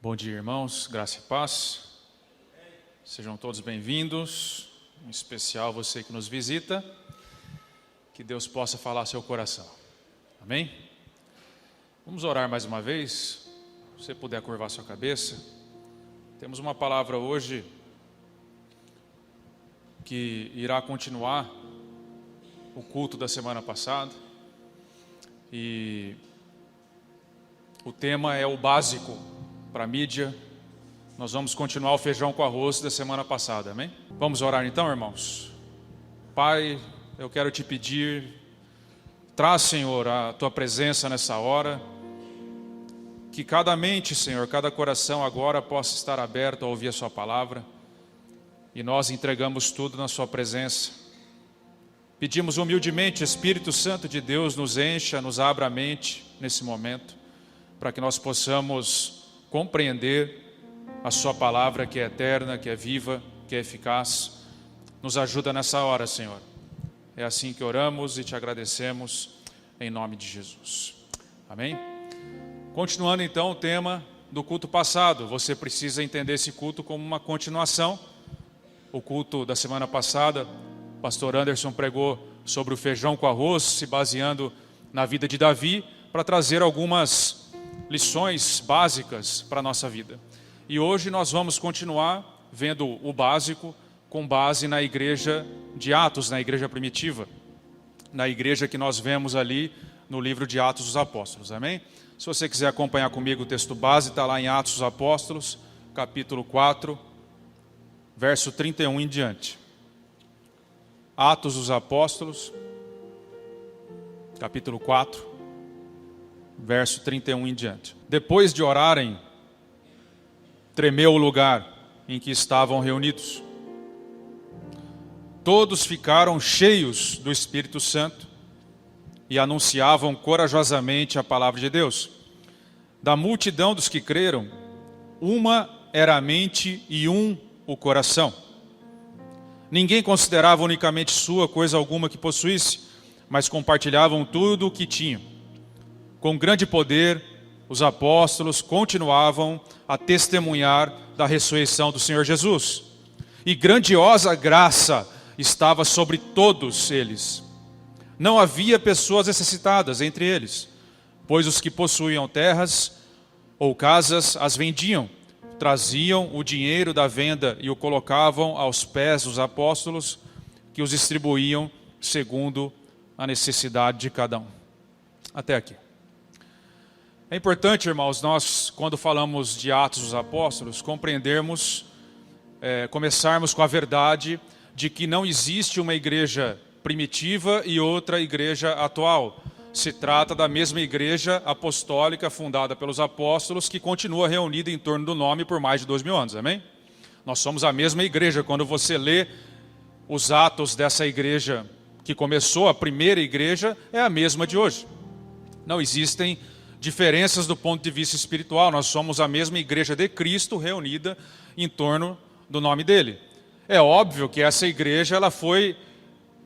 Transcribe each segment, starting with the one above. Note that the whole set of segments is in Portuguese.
Bom dia, irmãos, graça e paz. Sejam todos bem-vindos, em especial você que nos visita. Que Deus possa falar ao seu coração. Amém? Vamos orar mais uma vez. Se você puder curvar sua cabeça. Temos uma palavra hoje que irá continuar o culto da semana passada. E o tema é o básico para a mídia. Nós vamos continuar o feijão com arroz da semana passada, amém? Vamos orar então, irmãos? Pai, eu quero te pedir, traz, Senhor, a tua presença nessa hora, que cada mente, Senhor, cada coração agora possa estar aberto a ouvir a sua palavra, e nós entregamos tudo na sua presença. Pedimos humildemente, Espírito Santo de Deus, nos encha, nos abra a mente nesse momento, para que nós possamos compreender a sua palavra que é eterna, que é viva, que é eficaz. Nos ajuda nessa hora, Senhor. É assim que oramos e te agradecemos em nome de Jesus. Amém? Continuando então o tema do culto passado. Você precisa entender esse culto como uma continuação. O culto da semana passada, o pastor Anderson pregou sobre o feijão com arroz, se baseando na vida de Davi, para trazer algumas lições básicas para a nossa vida. E hoje nós vamos continuar vendo o básico com base na igreja de Atos, na igreja primitiva, na igreja que nós vemos ali no livro de Atos dos Apóstolos, amém? Se você quiser acompanhar comigo o texto base, está lá em Atos dos Apóstolos, capítulo 4, verso 31 em diante. Atos dos Apóstolos, capítulo 4, verso 31 em diante. Depois de orarem, tremeu o lugar em que estavam reunidos. Todos ficaram cheios do Espírito Santo e anunciavam corajosamente a palavra de Deus. Da multidão dos que creram, uma era a mente e um o coração. Ninguém considerava unicamente sua coisa alguma que possuísse, mas compartilhavam tudo o que tinham. Com grande poder, os apóstolos continuavam a testemunhar da ressurreição do Senhor Jesus. E grandiosa graça estava sobre todos eles. Não havia pessoas necessitadas entre eles, pois os que possuíam terras ou casas as vendiam, traziam o dinheiro da venda e o colocavam aos pés dos apóstolos, que os distribuíam segundo a necessidade de cada um. Até aqui. É importante, irmãos, nós, quando falamos de Atos dos Apóstolos, compreendermos, começarmos com a verdade de que não existe uma igreja primitiva e outra igreja atual. Se trata da mesma igreja apostólica fundada pelos apóstolos que continua reunida em torno do nome por mais de 2000 anos, amém? Nós somos a mesma igreja. Quando você lê os atos dessa igreja que começou, a primeira igreja, é a mesma de hoje. Não existem diferenças do ponto de vista espiritual. Nós somos a mesma igreja de Cristo reunida em torno do nome dele. É óbvio que essa igreja ela foi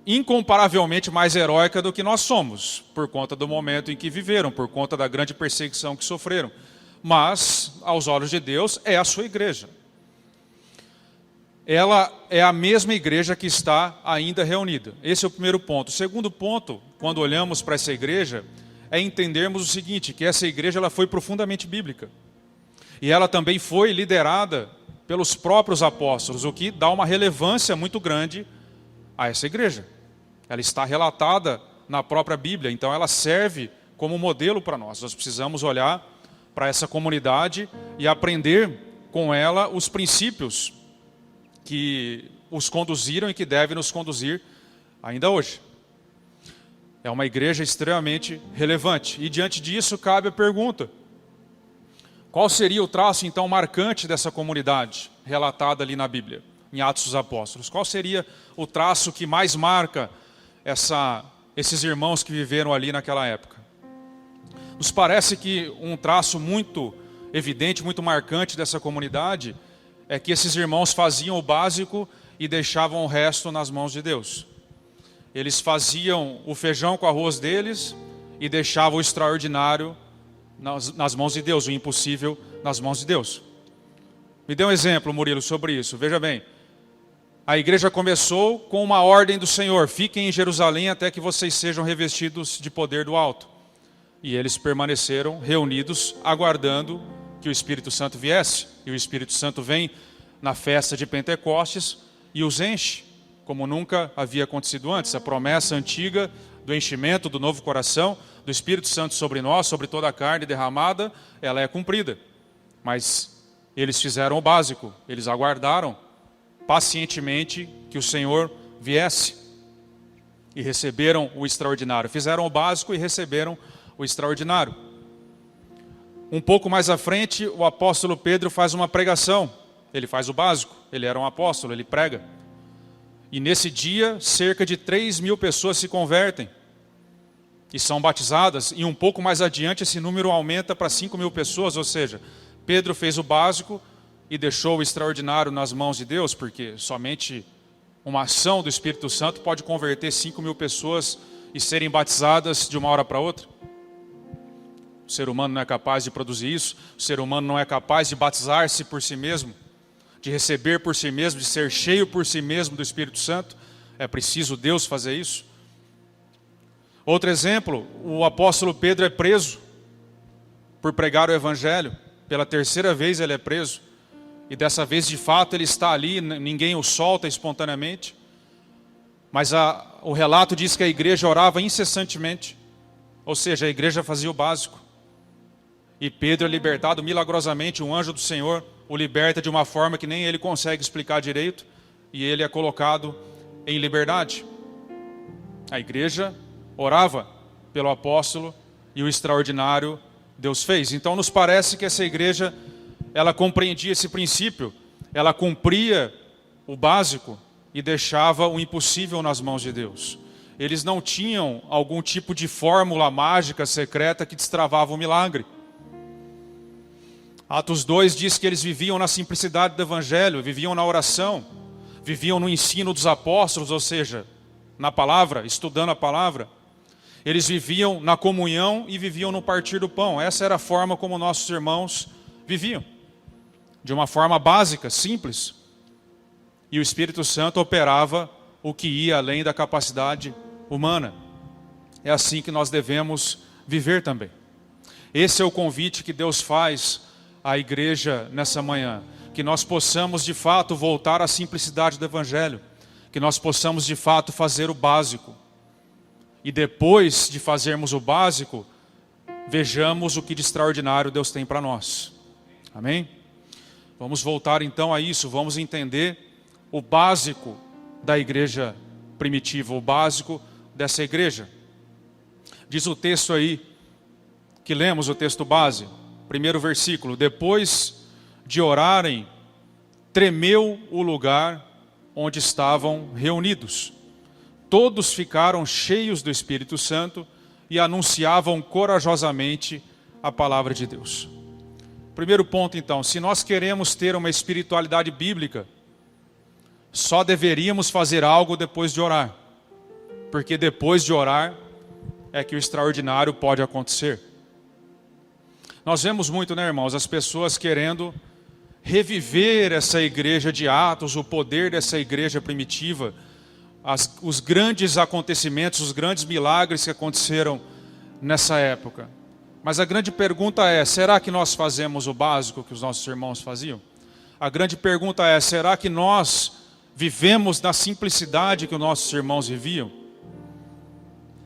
incomparavelmente mais heróica do que nós somos, por conta do momento em que viveram, por conta da grande perseguição que sofreram. Mas, aos olhos de Deus, é a sua igreja. Ela é a mesma igreja que está ainda reunida. Esse é o primeiro ponto. O segundo ponto, quando olhamos para essa igreja, é entendermos o seguinte, que essa igreja ela foi profundamente bíblica. E ela também foi liderada pelos próprios apóstolos, o que dá uma relevância muito grande a essa igreja. Ela está relatada na própria Bíblia, então ela serve como modelo para nós. Nós precisamos olhar para essa comunidade e aprender com ela os princípios que os conduziram e que devem nos conduzir ainda hoje. É uma igreja extremamente relevante. E diante disso cabe a pergunta: qual seria o traço então marcante dessa comunidade relatada ali na Bíblia, em Atos dos Apóstolos? Qual seria o traço que mais marca esses irmãos que viveram ali naquela época? Nos parece que um traço muito evidente, muito marcante dessa comunidade é que esses irmãos faziam o básico e deixavam o resto nas mãos de Deus. Eles faziam o feijão com arroz deles e deixavam o extraordinário nas mãos de Deus, o impossível nas mãos de Deus. Me dê um exemplo, Murilo, sobre isso. Veja bem, a igreja começou com uma ordem do Senhor: fiquem em Jerusalém até que vocês sejam revestidos de poder do alto. E eles permaneceram reunidos, aguardando que o Espírito Santo viesse. E o Espírito Santo vem na festa de Pentecostes e os enche, como nunca havia acontecido antes. A promessa antiga do enchimento do novo coração, do Espírito Santo sobre nós, sobre toda a carne derramada, ela é cumprida. Mas eles fizeram o básico, eles aguardaram pacientemente que o Senhor viesse e receberam o extraordinário. Fizeram o básico e receberam o extraordinário. Um pouco mais à frente, o apóstolo Pedro faz uma pregação. Ele faz o básico, ele era um apóstolo, ele prega. E nesse dia, cerca de 3.000 pessoas se convertem e são batizadas. E um pouco mais adiante, esse número aumenta para 5.000 pessoas. Ou seja, Pedro fez o básico e deixou o extraordinário nas mãos de Deus, porque somente uma ação do Espírito Santo pode converter 5.000 pessoas e serem batizadas de uma hora para outra. O ser humano não é capaz de produzir isso. O ser humano não é capaz de batizar-se por si mesmo, de receber por si mesmo, de ser cheio por si mesmo do Espírito Santo. É preciso Deus fazer isso. Outro exemplo, o apóstolo Pedro é preso por pregar o Evangelho. Pela terceira vez ele é preso. E dessa vez, de fato, ele está ali, ninguém o solta espontaneamente. Mas o relato diz que a igreja orava incessantemente. Ou seja, a igreja fazia o básico. E Pedro é libertado milagrosamente, um anjo do Senhor o liberta de uma forma que nem ele consegue explicar direito, e ele é colocado em liberdade. A igreja orava pelo apóstolo e o extraordinário Deus fez. Então nos parece que essa igreja, ela compreendia esse princípio, ela cumpria o básico e deixava o impossível nas mãos de Deus. Eles não tinham algum tipo de fórmula mágica secreta que destravava o milagre. Atos 2 diz que eles viviam na simplicidade do Evangelho, viviam na oração, viviam no ensino dos apóstolos, ou seja, na palavra, estudando a palavra. Eles viviam na comunhão e viviam no partir do pão. Essa era a forma como nossos irmãos viviam, de uma forma básica, simples. E o Espírito Santo operava o que ia além da capacidade humana. É assim que nós devemos viver também. Esse é o convite que Deus faz à igreja nessa manhã, que nós possamos de fato voltar à simplicidade do Evangelho, que nós possamos de fato fazer o básico, e depois de fazermos o básico, vejamos o que de extraordinário Deus tem para nós. Amém? Vamos voltar então a isso, vamos entender o básico da igreja primitiva, o básico dessa igreja. Diz o texto aí, que lemos o texto base, primeiro versículo: depois de orarem, tremeu o lugar onde estavam reunidos. Todos ficaram cheios do Espírito Santo e anunciavam corajosamente a palavra de Deus. Primeiro ponto então, se nós queremos ter uma espiritualidade bíblica, só deveríamos fazer algo depois de orar. Porque depois de orar é que o extraordinário pode acontecer. Nós vemos muito, né, irmãos, as pessoas querendo reviver essa igreja de Atos, o poder dessa igreja primitiva, os grandes acontecimentos, os grandes milagres que aconteceram nessa época. Mas a grande pergunta é, será que nós fazemos o básico que os nossos irmãos faziam? A grande pergunta é, será que nós vivemos na simplicidade que os nossos irmãos viviam?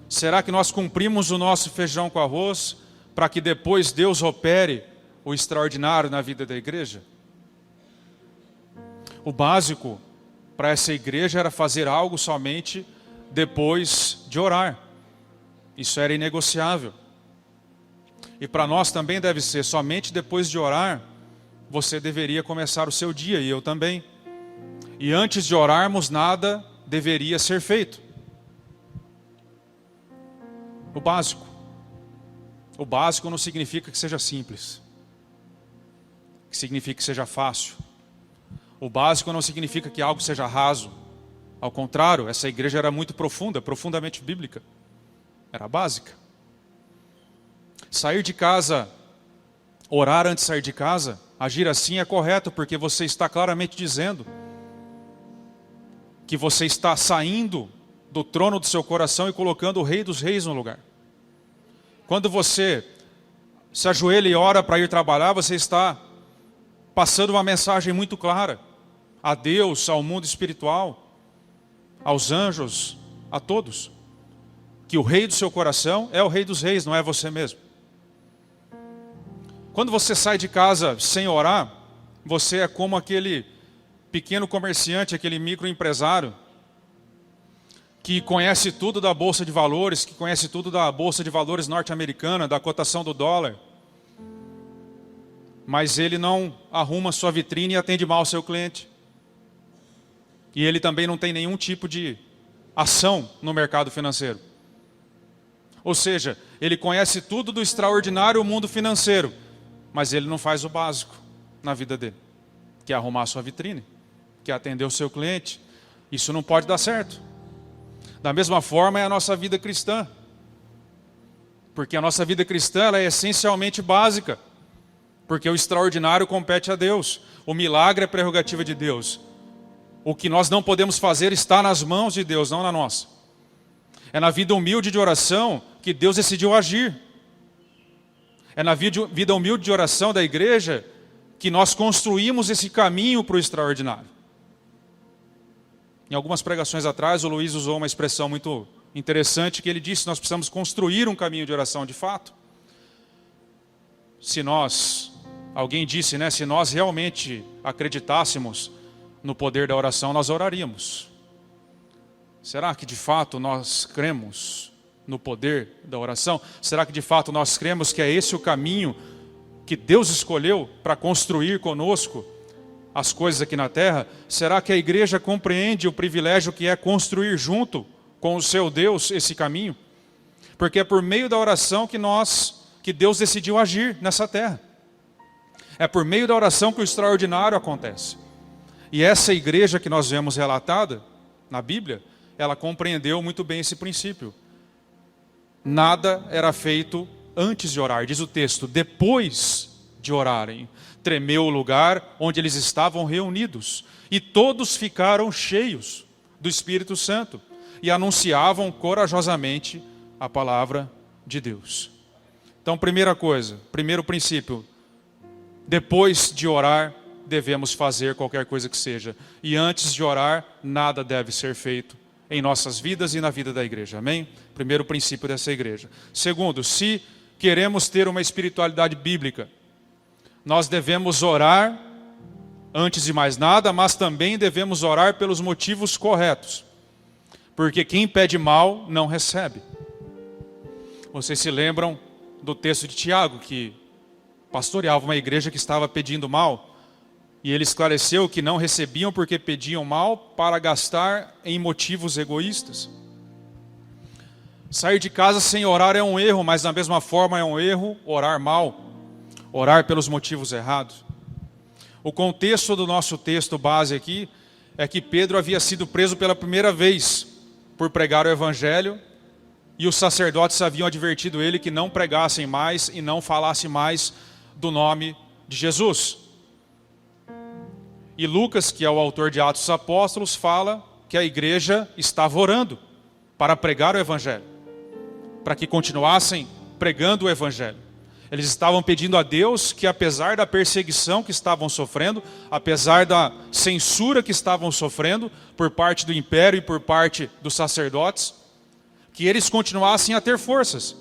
Será que nós cumprimos o nosso feijão com arroz para que depois Deus opere o extraordinário na vida da igreja? O básico para essa igreja era fazer algo somente depois de orar. Isso era inegociável. E para nós também deve ser, somente depois de orar, você deveria começar o seu dia, e eu também. E antes de orarmos, nada deveria ser feito. O básico. O básico não significa que seja simples, que significa que seja fácil. O básico não significa que algo seja raso. Ao contrário, essa igreja era muito profunda, profundamente bíblica. Era básica. Sair de casa, orar antes de sair de casa, agir assim é correto, porque você está claramente dizendo que você está saindo do trono do seu coração e colocando o Rei dos Reis no lugar. Quando você se ajoelha e ora para ir trabalhar, você está passando uma mensagem muito clara a Deus, ao mundo espiritual, aos anjos, a todos, que o Rei do seu coração é o Rei dos Reis, não é você mesmo. Quando você sai de casa sem orar, você é como aquele pequeno comerciante, aquele microempresário que conhece tudo da Bolsa de Valores, que conhece tudo da Bolsa de Valores norte-americana, da cotação do dólar. Mas ele não arruma sua vitrine e atende mal o seu cliente. E ele também não tem nenhum tipo de ação no mercado financeiro. Ou seja, ele conhece tudo do extraordinário mundo financeiro, mas ele não faz o básico na vida dele, que é arrumar sua vitrine, que é atender o seu cliente. Isso não pode dar certo. Da mesma forma é a nossa vida cristã. Porque a nossa vida cristã ela é essencialmente básica. Porque o extraordinário compete a Deus. O milagre é prerrogativa de Deus. O que nós não podemos fazer está nas mãos de Deus, não na nossa. É na vida humilde de oração que Deus decidiu agir. É na vida humilde de oração da igreja que nós construímos esse caminho para o extraordinário. Em algumas pregações atrás, o Luiz usou uma expressão muito interessante, que ele disse que nós precisamos construir um caminho de oração de fato. Alguém disse, né, se nós realmente acreditássemos no poder da oração, nós oraríamos. Será que de fato nós cremos no poder da oração? Será que de fato nós cremos que é esse o caminho que Deus escolheu para construir conosco as coisas aqui na terra? Será que a igreja compreende o privilégio que é construir junto com o seu Deus esse caminho? Porque é por meio da oração que Deus decidiu agir nessa terra. É por meio da oração que o extraordinário acontece. E essa igreja que nós vemos relatada na Bíblia, ela compreendeu muito bem esse princípio. Nada era feito antes de orar, diz o texto, depois de orarem. Tremeu o lugar onde eles estavam reunidos, e todos ficaram cheios do Espírito Santo, e anunciavam corajosamente a palavra de Deus. Então, primeira coisa, primeiro princípio, depois de orar, devemos fazer qualquer coisa que seja. E antes de orar, nada deve ser feito em nossas vidas e na vida da igreja. Amém? Primeiro princípio dessa igreja. Segundo, se queremos ter uma espiritualidade bíblica, nós devemos orar antes de mais nada, mas também devemos orar pelos motivos corretos. Porque quem pede mal não recebe. Vocês se lembram do texto de Tiago, que pastoreava uma igreja que estava pedindo mal, e ele esclareceu que não recebiam porque pediam mal para gastar em motivos egoístas. Sair de casa sem orar é um erro, mas da mesma forma é um erro orar mal, orar pelos motivos errados. O contexto do nosso texto base aqui é que Pedro havia sido preso pela primeira vez por pregar o evangelho, e os sacerdotes haviam advertido ele que não pregassem mais e não falasse mais do nome de Jesus. E Lucas, que é o autor de Atos dos Apóstolos, fala que a igreja estava orando para pregar o evangelho, para que continuassem pregando o evangelho. Eles estavam pedindo a Deus que, apesar da perseguição que estavam sofrendo, apesar da censura que estavam sofrendo por parte do império e por parte dos sacerdotes, que eles continuassem a ter forças.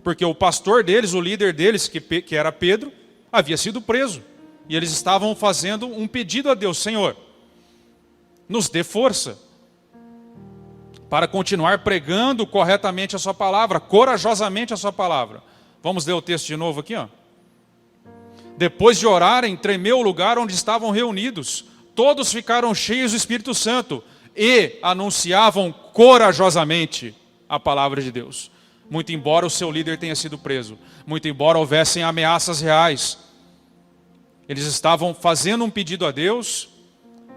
Porque o pastor deles, o líder deles, que era Pedro, havia sido preso. E eles estavam fazendo um pedido a Deus: Senhor, nos dê força para continuar pregando corretamente a sua palavra, corajosamente a sua palavra. Vamos ler o texto de novo aqui, ó. Depois de orarem, tremeu o lugar onde estavam reunidos. Todos ficaram cheios do Espírito Santo e anunciavam corajosamente a palavra de Deus. Muito embora o seu líder tenha sido preso, muito embora houvessem ameaças reais, eles estavam fazendo um pedido a Deus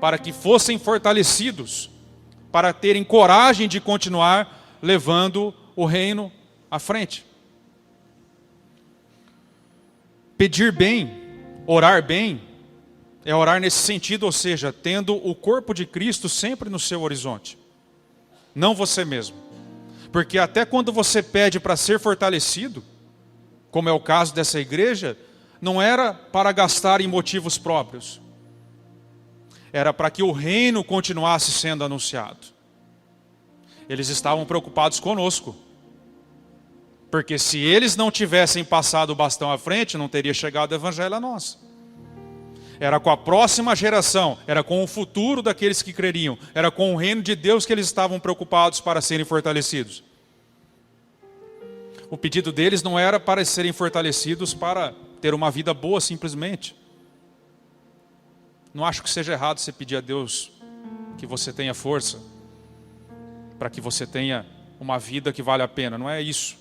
para que fossem fortalecidos, para terem coragem de continuar levando o reino à frente. Pedir bem Orar bem é orar nesse sentido, ou seja, tendo o corpo de Cristo sempre no seu horizonte. Não você mesmo. Porque até quando você pede para ser fortalecido, como é o caso dessa igreja, não era para gastar em motivos próprios. Era para que o reino continuasse sendo anunciado. Eles estavam preocupados conosco. Porque se eles não tivessem passado o bastão à frente, não teria chegado o evangelho a nós. Era com a próxima geração, era com o futuro daqueles que creriam, era com o reino de Deus que eles estavam preocupados para serem fortalecidos. O pedido deles não era para serem fortalecidos para ter uma vida boa simplesmente. Não acho que seja errado você pedir a Deus que você tenha força, para que você tenha uma vida que vale a pena, não é isso.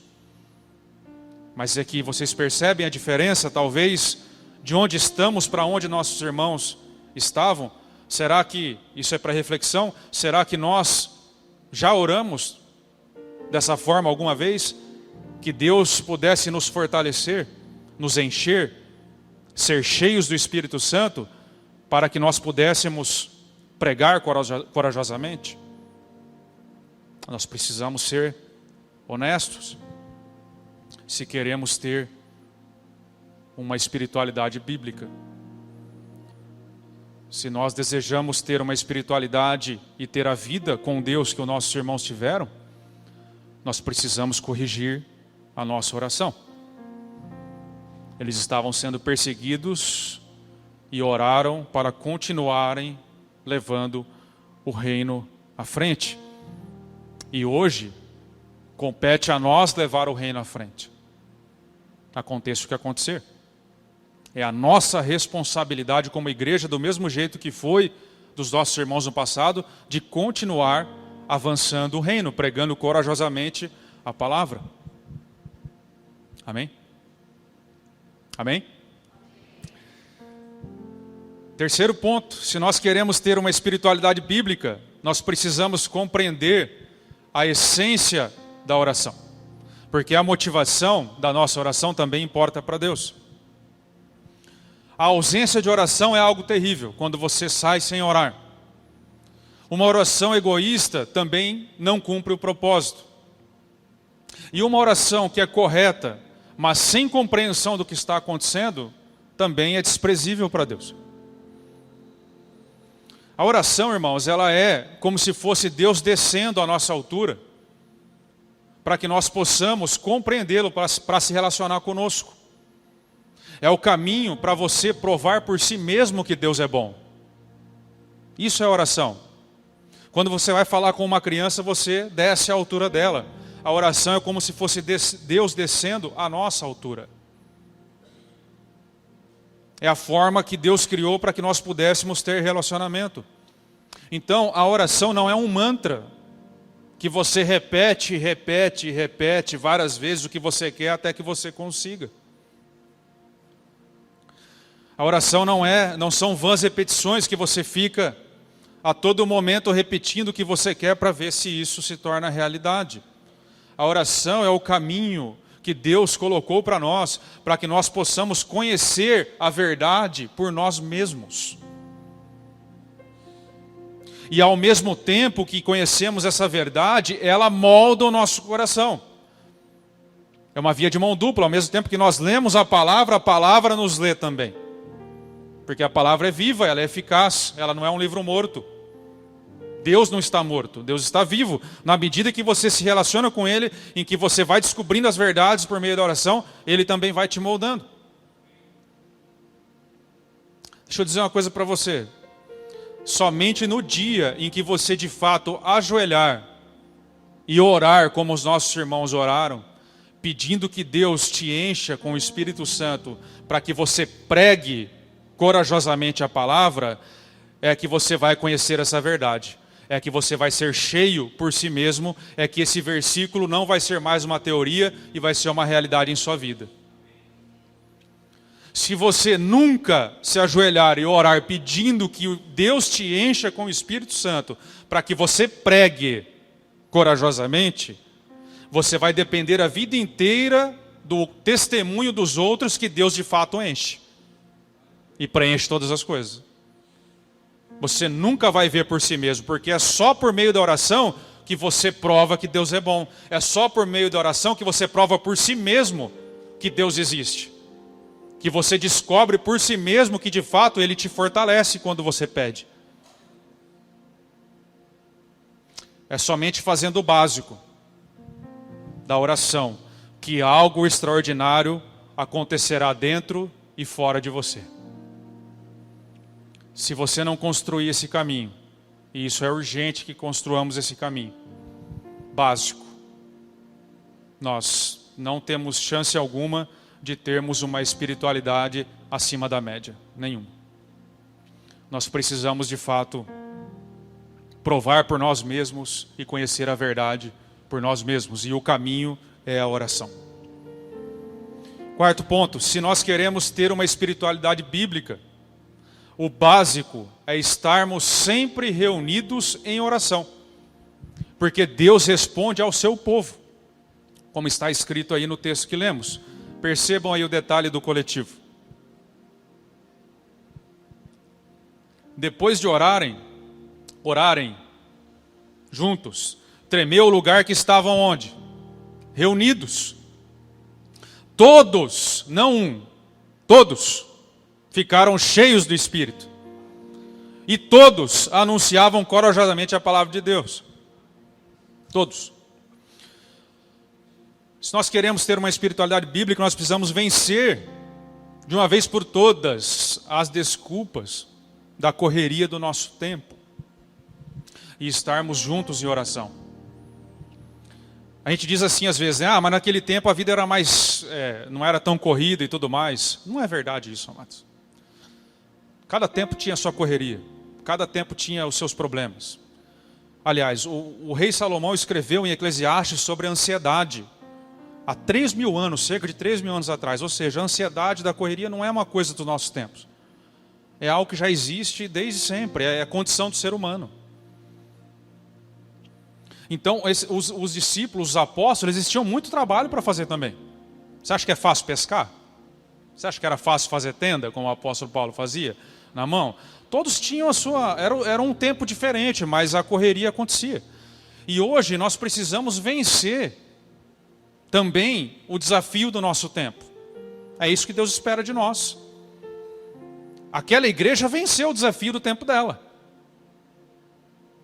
Mas é que vocês percebem a diferença, talvez, de onde estamos para onde nossos irmãos estavam? Será que, isso é para reflexão, será que nós já oramos dessa forma alguma vez? Que Deus pudesse nos fortalecer, nos encher, ser cheios do Espírito Santo, para que nós pudéssemos pregar corajosamente? Nós precisamos ser honestos, se queremos ter uma espiritualidade bíblica. Se nós desejamos ter uma espiritualidade e ter a vida com Deus que os nossos irmãos tiveram, nós precisamos corrigir a nossa oração. Eles estavam sendo perseguidos e oraram para continuarem levando o reino à frente. E hoje, compete a nós levar o reino à frente. Aconteça o que acontecer. É a nossa responsabilidade como igreja, do mesmo jeito que foi dos nossos irmãos no passado, de continuar avançando o reino, pregando corajosamente a palavra. Amém? Amém? Terceiro ponto, se nós queremos ter uma espiritualidade bíblica, nós precisamos compreender a essência da oração. Porque a motivação da nossa oração também importa para Deus. A ausência de oração é algo terrível, quando você sai sem orar. Uma oração egoísta também não cumpre o propósito. E uma oração que é correta, mas sem compreensão do que está acontecendo, também é desprezível para Deus. A oração, irmãos, ela é como se fosse Deus descendo à nossa altura, para que nós possamos compreendê-lo, para se relacionar conosco. É o caminho para você provar por si mesmo que Deus é bom. Isso é oração. Quando você vai falar com uma criança, você desce à altura dela. A oração é como se fosse Deus descendo à nossa altura. É a forma que Deus criou para que nós pudéssemos ter relacionamento. Então, a oração não é um mantra que você repete várias vezes o que você quer até que você consiga. A oração não são vãs repetições que você fica a todo momento repetindo o que você quer para ver se isso se torna realidade. A oração é o caminho que Deus colocou para nós, para que nós possamos conhecer a verdade por nós mesmos. E ao mesmo tempo que conhecemos essa verdade, ela molda o nosso coração. É uma via de mão dupla, ao mesmo tempo que nós lemos a palavra nos lê também. Porque a palavra é viva, ela é eficaz, ela não é um livro morto. Deus não está morto, Deus está vivo. Na medida que você se relaciona com Ele, em que você vai descobrindo as verdades por meio da oração, Ele também vai te moldando. Deixa eu dizer uma coisa para você. Somente no dia em que você de fato ajoelhar e orar como os nossos irmãos oraram, pedindo que Deus te encha com o Espírito Santo para que você pregue corajosamente a palavra, é que você vai conhecer essa verdade. É que você vai ser cheio por si mesmo, é que esse versículo não vai ser mais uma teoria e vai ser uma realidade em sua vida. Se você nunca se ajoelhar e orar pedindo que Deus te encha com o Espírito Santo para que você pregue corajosamente, você vai depender a vida inteira do testemunho dos outros que Deus de fato enche. e preenche todas as coisas. Você nunca vai ver por si mesmo, porque é só por meio da oração que você prova que Deus é bom. É só por meio da oração que você prova por si mesmo que Deus existe. Que você descobre por si mesmo que de fato Ele te fortalece quando você pede. É somente fazendo o básico da oração que algo extraordinário acontecerá dentro e fora de você. Se você não construir esse caminho, e isso é urgente que construamos esse caminho básico, nós não temos chance alguma de termos uma espiritualidade acima da média, nenhuma. Nós precisamos de fato provar por nós mesmos e conhecer a verdade por nós mesmos, e o caminho é a oração. Quarto ponto, se nós queremos ter uma espiritualidade bíblica, o básico é estarmos sempre reunidos em oração, porque Deus responde ao seu povo, como está escrito aí no texto que lemos. Percebam aí o detalhe do coletivo. Depois de orarem juntos, tremeu o lugar que estavam onde? Reunidos. Todos, não um, todos ficaram cheios do Espírito. E todos anunciavam corajosamente a palavra de Deus. Todos. Se nós queremos ter uma espiritualidade bíblica, nós precisamos vencer, de uma vez por todas, as desculpas da correria do nosso tempo. E estarmos juntos em oração. A gente diz assim às vezes, mas naquele tempo a vida era mais, não era tão corrida e tudo mais. Não é verdade isso, amados. Cada tempo tinha a sua correria. Cada tempo tinha os seus problemas. Aliás, o rei Salomão escreveu em Eclesiastes sobre a ansiedade. Há 3.000 anos, cerca de 3.000 anos atrás. Ou seja, a ansiedade da correria não é uma coisa dos nossos tempos. É algo que já existe desde sempre. É a condição do ser humano. Então, os discípulos, os apóstolos, eles tinham muito trabalho para fazer também. Você acha que é fácil pescar? Você acha que era fácil fazer tenda, como o apóstolo Paulo fazia, na mão? Todos tinham a sua... Era um tempo diferente, mas a correria acontecia. E hoje nós precisamos vencer também o desafio do nosso tempo. É isso que Deus espera de nós. Aquela igreja venceu o desafio do tempo dela.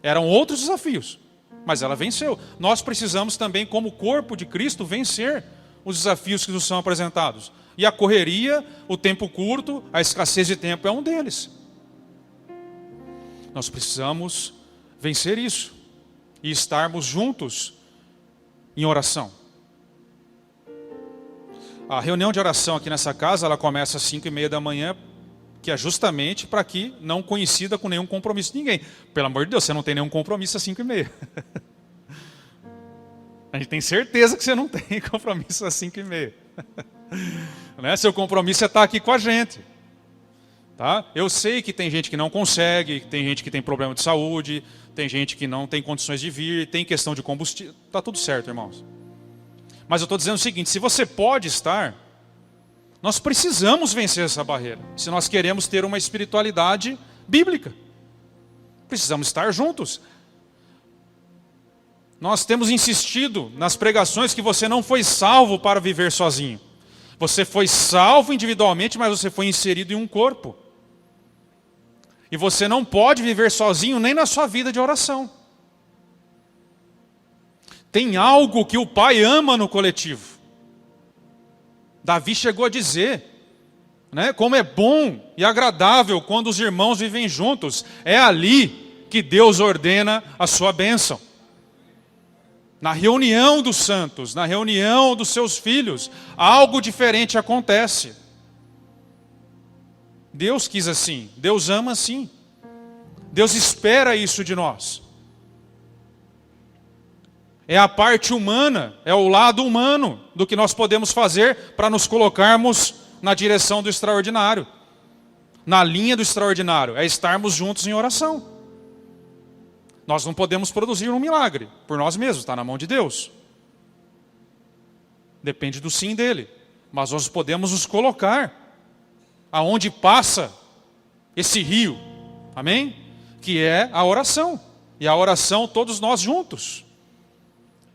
Eram outros desafios, mas ela venceu. Nós precisamos também, como corpo de Cristo, vencer os desafios que nos são apresentados. E a correria, o tempo curto, a escassez de tempo é um deles. Nós precisamos vencer isso e estarmos juntos em oração. A reunião de oração aqui nessa casa, ela começa às 5:30 da manhã, que é justamente para que não coincida com nenhum compromisso de ninguém. Pelo amor de Deus, você não tem nenhum compromisso às 5:30. A gente tem certeza que você não tem compromisso às 5:30. Né? Seu compromisso é estar aqui com a gente. Tá? Eu sei que tem gente que não consegue, tem gente que tem problema de saúde, tem gente que não tem condições de vir, tem questão de combustível. Está tudo certo, irmãos. Mas eu estou dizendo o seguinte, se você pode estar, nós precisamos vencer essa barreira. Se nós queremos ter uma espiritualidade bíblica. Precisamos estar juntos. Nós temos insistido nas pregações que você não foi salvo para viver sozinho. Você foi salvo individualmente, mas você foi inserido em um corpo. E você não pode viver sozinho nem na sua vida de oração. Tem algo que o Pai ama no coletivo. Davi chegou a dizer, né, como é bom e agradável quando os irmãos vivem juntos. É ali que Deus ordena a sua bênção. Na reunião dos santos, na reunião dos seus filhos, algo diferente acontece. Deus quis assim, Deus ama assim. Deus espera isso de nós. É a parte humana, é o lado humano do que nós podemos fazer para nos colocarmos na direção do extraordinário. Na linha do extraordinário, é estarmos juntos em oração. Nós não podemos produzir um milagre por nós mesmos, está na mão de Deus. Depende do sim dele. Mas nós podemos nos colocar aonde passa esse rio, amém? Que é a oração. E a oração todos nós juntos.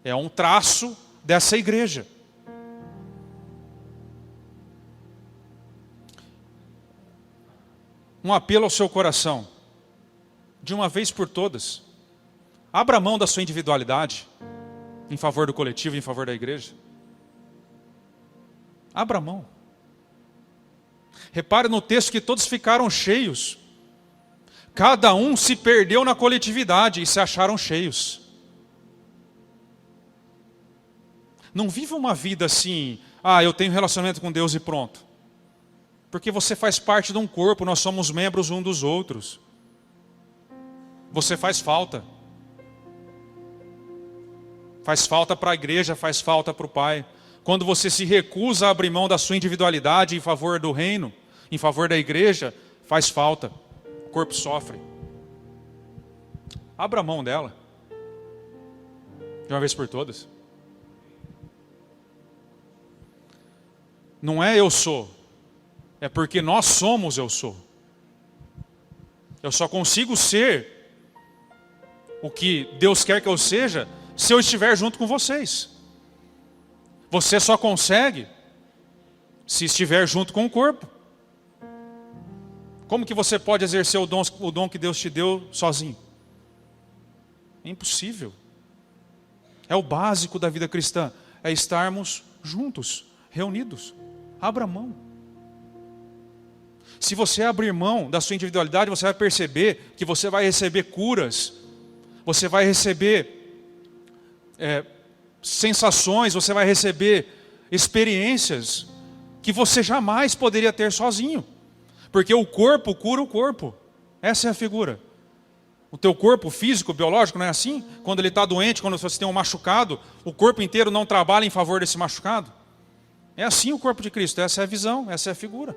É um traço dessa igreja. Um apelo ao seu coração, de uma vez por todas. Abra mão da sua individualidade, em favor do coletivo, em favor da igreja. Abra mão. Repare no texto que todos ficaram cheios. Cada um se perdeu na coletividade e se acharam cheios. Não viva uma vida assim, eu tenho relacionamento com Deus e pronto. Porque você faz parte de um corpo, nós somos membros um dos outros. Você faz falta. Faz falta para a igreja, faz falta para o Pai. Quando você se recusa a abrir mão da sua individualidade em favor do reino, em favor da igreja, faz falta. O corpo sofre. Abra mão dela. De uma vez por todas. Não é eu sou. É porque nós somos eu sou. Eu só consigo ser o que Deus quer que eu seja se eu estiver junto com vocês. Você só consegue se estiver junto com o corpo. Como que você pode exercer o dom que Deus te deu sozinho? É impossível. É o básico da vida cristã. É estarmos juntos, reunidos. Abra mão. Se você abrir mão da sua individualidade, você vai perceber que você vai receber curas. Você vai receber sensações, você vai receber experiências que você jamais poderia ter sozinho. Porque o corpo cura o corpo. Essa é a figura. O teu corpo físico, biológico, não é assim? Quando ele está doente, quando você tem um machucado, o corpo inteiro não trabalha em favor desse machucado. É assim o corpo de Cristo, essa é a visão, essa é a figura.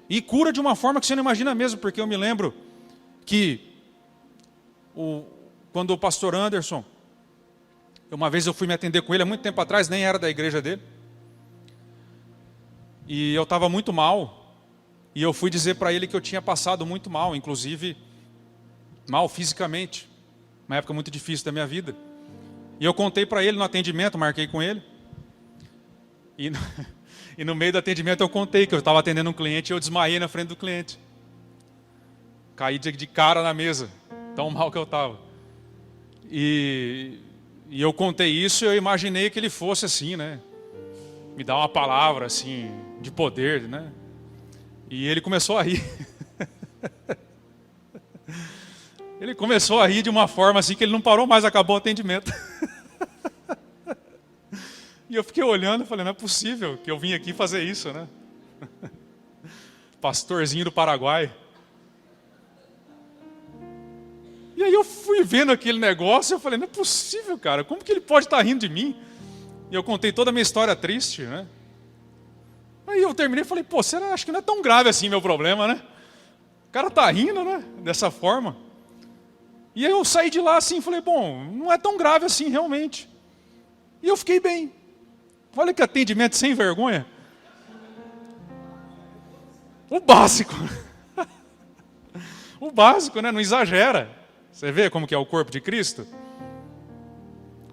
E cura de uma forma que você não imagina mesmo, porque eu me lembro que quando o pastor Anderson, uma vez eu fui me atender com ele, há muito tempo atrás, nem era da igreja dele. E eu estava muito mal, e eu fui dizer para ele que eu tinha passado muito mal, inclusive mal fisicamente, uma época muito difícil da minha vida. E eu contei para ele no atendimento, marquei com ele. E no meio do atendimento eu contei que eu estava atendendo um cliente e eu desmaiei na frente do cliente. Caí de cara na mesa, tão mal que eu estava. E eu contei isso e eu imaginei que ele fosse assim, né? Me dar uma palavra assim, de poder, né? E ele começou a rir. Ele começou a rir de uma forma assim que ele não parou mais, acabou o atendimento. E eu fiquei olhando e falei, não é possível que eu vim aqui fazer isso, né? Pastorzinho do Paraguai. E aí eu fui vendo aquele negócio e eu falei, não é possível, cara, como que ele pode estar rindo de mim? E eu contei toda a minha história triste, né? Aí eu terminei e falei, será? Acho que não é tão grave assim meu problema, né? O cara tá rindo, né? Dessa forma. E aí eu saí de lá assim, falei, não é tão grave assim realmente. E eu fiquei bem. Olha que atendimento sem vergonha. O básico. O básico, né? Não exagera. Você vê como que é o corpo de Cristo?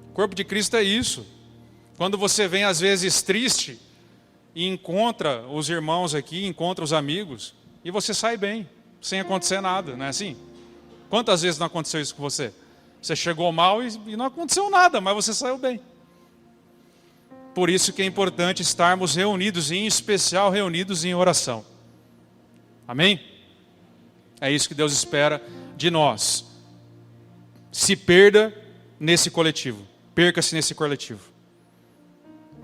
O corpo de Cristo é isso. Quando você vem às vezes triste e encontra os irmãos aqui, encontra os amigos, e você sai bem, sem acontecer nada, não é assim? Quantas vezes não aconteceu isso com você? Você chegou mal e não aconteceu nada, mas você saiu bem. Por isso que é importante estarmos reunidos, em especial reunidos em oração. Amém? É isso que Deus espera de nós. Se perda nesse coletivo. Perca-se nesse coletivo.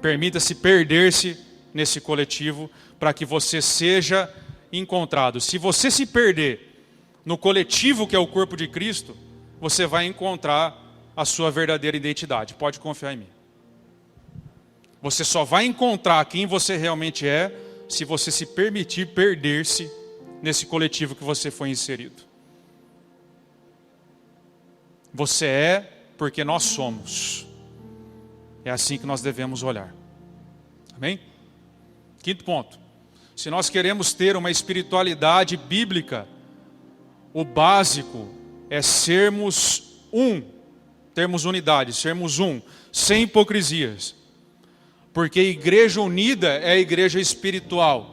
Permita-se perder-se nesse coletivo para que você seja encontrado. Se você se perder no coletivo que é o corpo de Cristo, você vai encontrar a sua verdadeira identidade. Pode confiar em mim. Você só vai encontrar quem você realmente é se você se permitir perder-se nesse coletivo que você foi inserido. Você é porque nós somos. É assim que nós devemos olhar. Amém? Quinto ponto. Se nós queremos ter uma espiritualidade bíblica, o básico é sermos um, termos unidade, sermos um, sem hipocrisias. Porque igreja unida é igreja espiritual.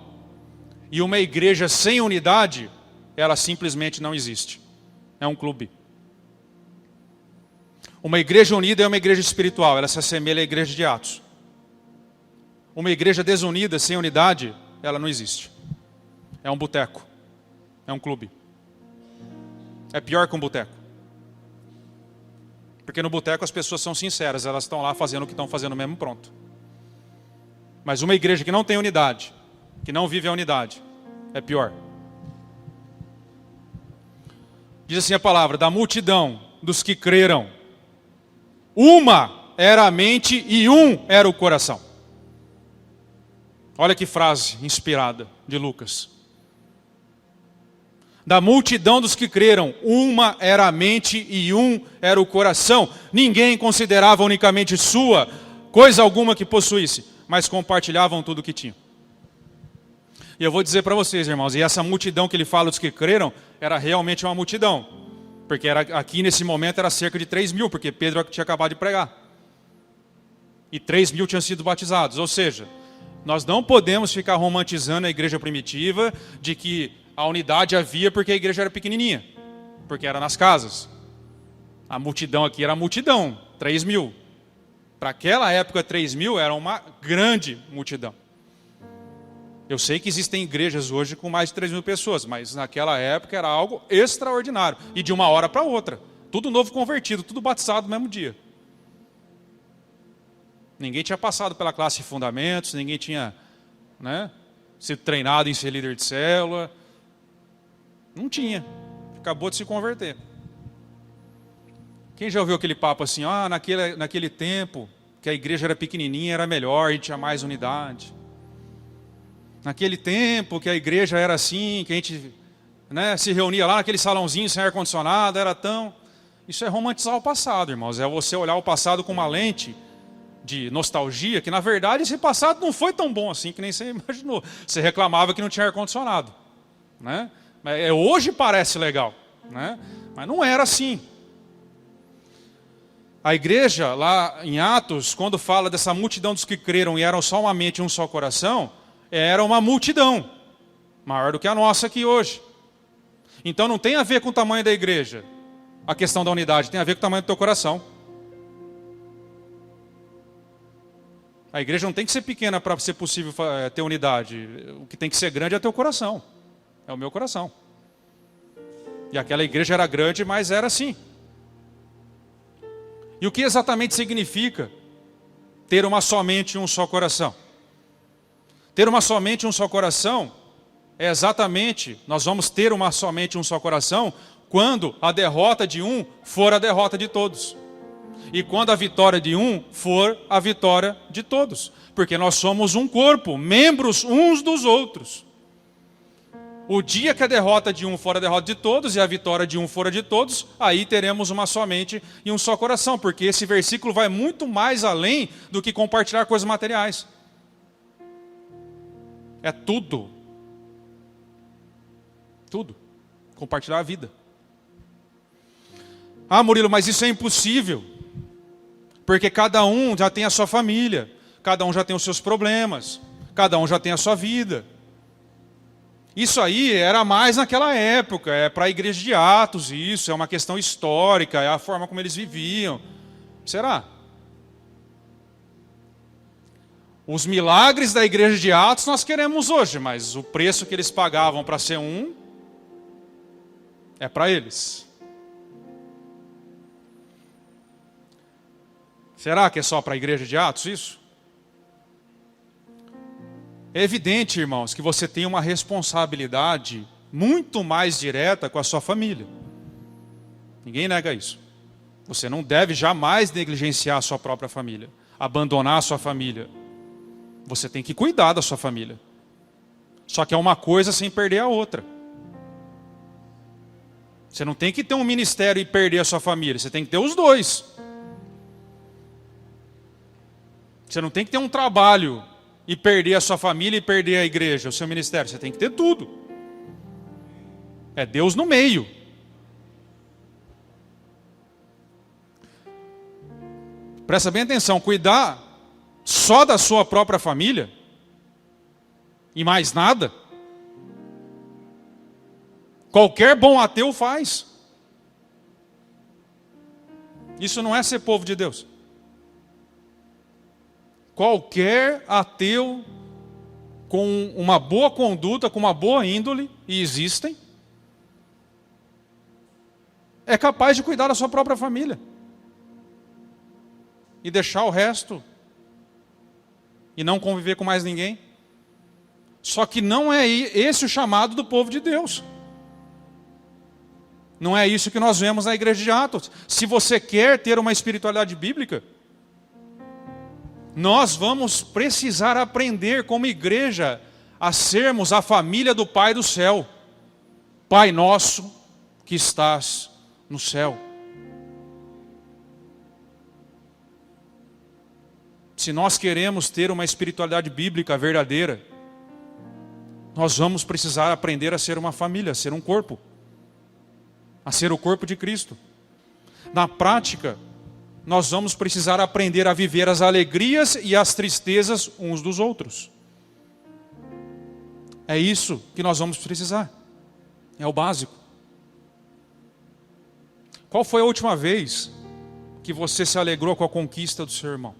E uma igreja sem unidade, ela simplesmente não existe. É um clube. Uma igreja unida é uma igreja espiritual, ela se assemelha à igreja de Atos. Uma igreja desunida, sem unidade, ela não existe. É um boteco. É um clube. É pior que um boteco. Porque no boteco as pessoas são sinceras, elas estão lá fazendo o que estão fazendo mesmo, pronto. Mas uma igreja que não tem unidade, que não vive a unidade, é pior. Diz assim a palavra, da multidão dos que creram, uma era a mente e um era o coração. Olha que frase inspirada de Lucas. Da multidão dos que creram, uma era a mente e um era o coração. Ninguém considerava unicamente sua coisa alguma que possuísse, mas compartilhavam tudo o que tinham. E eu vou dizer para vocês, irmãos, e essa multidão que ele fala dos que creram, era realmente uma multidão. Porque aqui nesse momento era cerca de 3.000, porque Pedro tinha acabado de pregar. E 3.000 tinham sido batizados. Ou seja, nós não podemos ficar romantizando a igreja primitiva de que a unidade havia porque a igreja era pequenininha. Porque era nas casas. A multidão aqui era a multidão, 3.000. Para aquela época, 3.000 era uma grande multidão. Eu sei que existem igrejas hoje com mais de 3.000 pessoas, mas naquela época era algo extraordinário. E de uma hora para outra. Tudo novo convertido, tudo batizado no mesmo dia. Ninguém tinha passado pela classe de fundamentos, ninguém tinha sido treinado em ser líder de célula. Não tinha. Acabou de se converter. Quem já ouviu aquele papo assim, naquele tempo que a igreja era pequenininha, era melhor, a gente tinha mais unidade. Naquele tempo que a igreja era assim, que a gente se reunia lá naquele salãozinho sem ar-condicionado, era tão... Isso é romantizar o passado, irmãos. É você olhar o passado com uma lente de nostalgia, que na verdade esse passado não foi tão bom assim, que nem você imaginou. Você reclamava que não tinha ar-condicionado. Hoje parece legal, mas não era assim. A igreja, lá em Atos, quando fala dessa multidão dos que creram e eram só uma mente e um só coração, era uma multidão, maior do que a nossa aqui hoje. Então não tem a ver com o tamanho da igreja, a questão da unidade, tem a ver com o tamanho do teu coração. A igreja não tem que ser pequena para ser possível ter unidade. O que tem que ser grande é o teu coração. É o meu coração. E aquela igreja era grande, mas era assim. E o que exatamente significa ter uma só mente e um só coração? Ter uma só mente e um só coração é exatamente, nós vamos ter uma só mente e um só coração quando a derrota de um for a derrota de todos. E quando a vitória de um for a vitória de todos. Porque nós somos um corpo, membros uns dos outros. O dia que a derrota de um for a derrota de todos e a vitória de um for a de todos, aí teremos uma só mente e um só coração. Porque esse versículo vai muito mais além do que compartilhar coisas materiais. É tudo. Tudo. Compartilhar a vida. Ah, Murilo, mas isso é impossível. Porque cada um já tem a sua família. Cada um já tem os seus problemas. Cada um já tem a sua vida. Isso aí era mais naquela época. É para a igreja de Atos isso. É uma questão histórica. É a forma como eles viviam. Será? Os milagres da igreja de Atos nós queremos hoje, mas o preço que eles pagavam para ser um é para eles. Será que é só para a igreja de Atos isso? É evidente, irmãos, que você tem uma responsabilidade muito mais direta com a sua família. Ninguém nega isso. Você não deve jamais negligenciar a sua própria família, abandonar a sua família. Você tem que cuidar da sua família. Só que é uma coisa sem perder a outra. Você não tem que ter um ministério e perder a sua família. Você tem que ter os dois. Você não tem que ter um trabalho e perder a sua família e perder a igreja, o seu ministério. Você tem que ter tudo. É Deus no meio. Presta bem atenção, cuidar só da sua própria família e mais nada, qualquer bom ateu faz. Isso não é ser povo de Deus. Qualquer ateu com uma boa conduta, com uma boa índole, e existem, é capaz de cuidar da sua própria família e deixar o resto e não conviver com mais ninguém. Só que não é esse o chamado do povo de Deus. Não é isso que nós vemos na igreja de Atos. Se você quer ter uma espiritualidade bíblica, nós vamos precisar aprender como igreja a sermos a família do Pai do céu. Pai nosso que estás no céu. Se nós queremos ter uma espiritualidade bíblica verdadeira, nós vamos precisar aprender a ser uma família, a ser um corpo, a ser o corpo de Cristo. Na prática, nós vamos precisar aprender a viver as alegrias e as tristezas uns dos outros. É isso que nós vamos precisar. É o básico. Qual foi a última vez que você se alegrou com a conquista do seu irmão?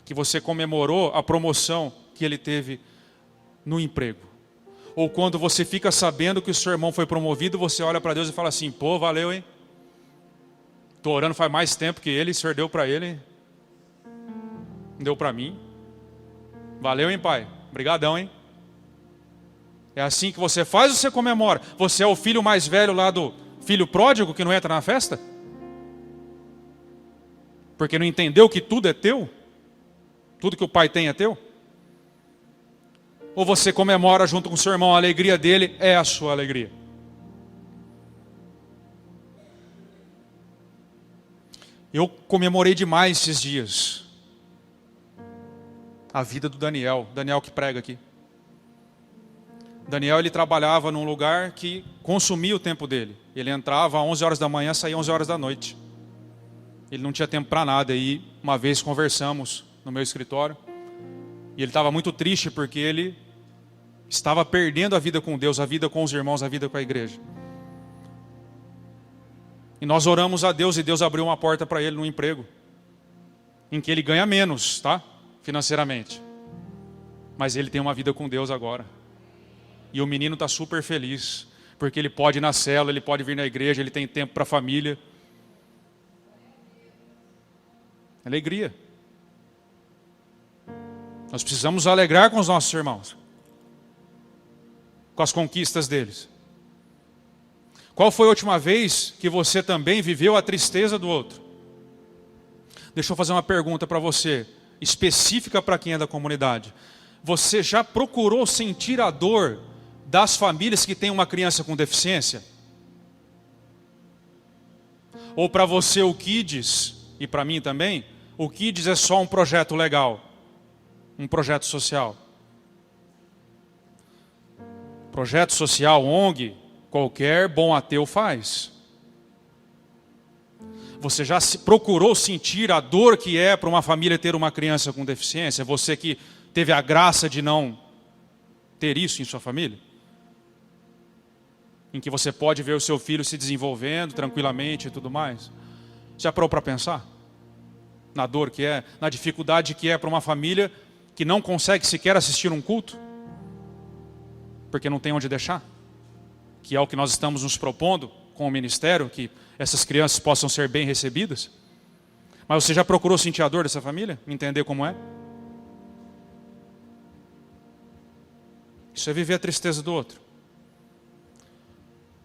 Que você comemorou a promoção que ele teve no emprego? Ou quando você fica sabendo que o seu irmão foi promovido, você olha para Deus e fala assim: pô, valeu, hein? Estou orando faz mais tempo que ele, o Senhor deu para ele, não deu para mim. Valeu, hein, pai? Obrigadão, hein? É assim que você faz ou você comemora? Você é o filho mais velho lá do filho pródigo que não entra na festa? Porque não entendeu que tudo é teu? Tudo que o pai tem é teu? Ou você comemora junto com o seu irmão, a alegria dele é a sua alegria? Eu comemorei demais esses dias a vida do Daniel que prega aqui. Daniel, ele trabalhava num lugar que consumia o tempo dele. Ele entrava às 11 horas da manhã, saía às 11 horas da noite. Ele não tinha tempo para nada. E uma vez conversamos no meu escritório, e ele estava muito triste porque ele estava perdendo a vida com Deus, a vida com os irmãos, a vida com a igreja. E nós oramos a Deus e Deus abriu uma porta para ele no emprego, em que ele ganha menos, tá? Financeiramente. Mas ele tem uma vida com Deus agora. E o menino está super feliz, porque ele pode ir na célula, ele pode vir na igreja, ele tem tempo para a família. Alegria. Nós precisamos alegrar com os nossos irmãos, com as conquistas deles. Qual foi a última vez que você também viveu a tristeza do outro? Deixa eu fazer uma pergunta para você, específica para quem é da comunidade. Você já procurou sentir a dor das famílias que têm uma criança com deficiência? Ou para você o Kids, e para mim também, o Kids é só um projeto legal, um projeto social? Projeto social, ONG, qualquer bom ateu faz. Você já procurou sentir a dor que é para uma família ter uma criança com deficiência? Você que teve a graça de não ter isso em sua família? Em que você pode ver o seu filho se desenvolvendo tranquilamente e tudo mais? Já parou para pensar? Na dor que é, na dificuldade que é para uma família que não consegue sequer assistir um culto? Porque não tem onde deixar? Que é o que nós estamos nos propondo com o ministério, que essas crianças possam ser bem recebidas. Mas você já procurou sentir a dor dessa família? Entender como é? Isso é viver a tristeza do outro.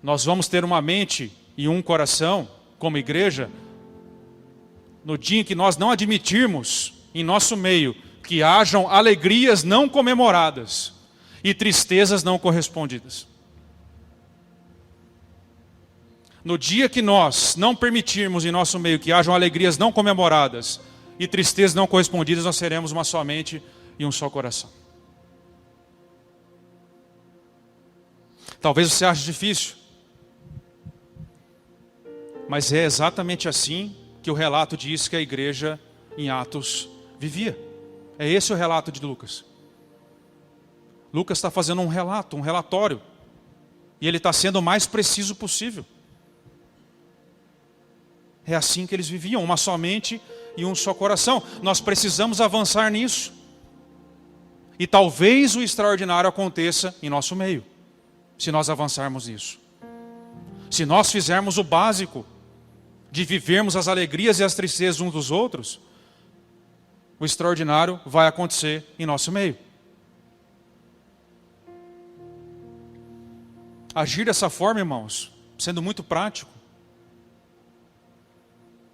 Nós vamos ter uma mente e um coração, como igreja, no dia em que nós não admitirmos em nosso meio que hajam alegrias não comemoradas e tristezas não correspondidas. No dia que nós não permitirmos em nosso meio que hajam alegrias não comemoradas e tristezas não correspondidas, nós seremos uma somente e um só coração. Talvez você ache difícil, mas é exatamente assim que o relato diz que a igreja em Atos vivia. É esse o relato de Lucas. Lucas está fazendo um relato, um relatório, e ele está sendo o mais preciso possível. É assim que eles viviam, uma só mente e um só coração. Nós precisamos avançar nisso. E talvez o extraordinário aconteça em nosso meio, se nós avançarmos nisso. Se nós fizermos o básico de vivermos as alegrias e as tristezas uns dos outros, o extraordinário vai acontecer em nosso meio. Agir dessa forma, irmãos, sendo muito prático,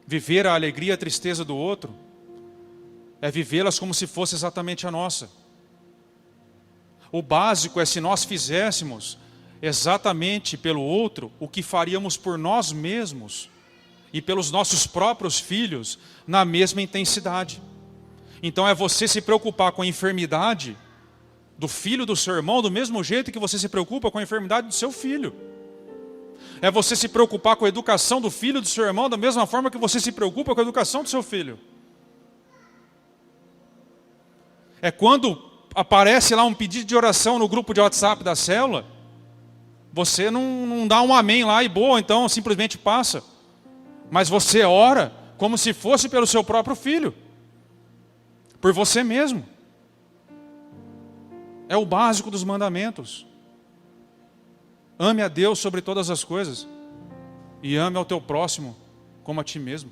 viver a alegria e a tristeza do outro, é vivê-las como se fosse exatamente a nossa. O básico é se nós fizéssemos exatamente pelo outro o que faríamos por nós mesmos e pelos nossos próprios filhos na mesma intensidade. Então é você se preocupar com a enfermidade do filho do seu irmão do mesmo jeito que você se preocupa com a enfermidade do seu filho. É você se preocupar com a educação do filho do seu irmão da mesma forma que você se preocupa com a educação do seu filho. É quando aparece lá um pedido de oração no grupo de WhatsApp da célula, você não dá um amém lá e boa, então simplesmente passa. Mas você ora como se fosse pelo seu próprio filho. Por você mesmo. É o básico dos mandamentos. Ame a Deus sobre todas as coisas. E ame ao teu próximo como a ti mesmo.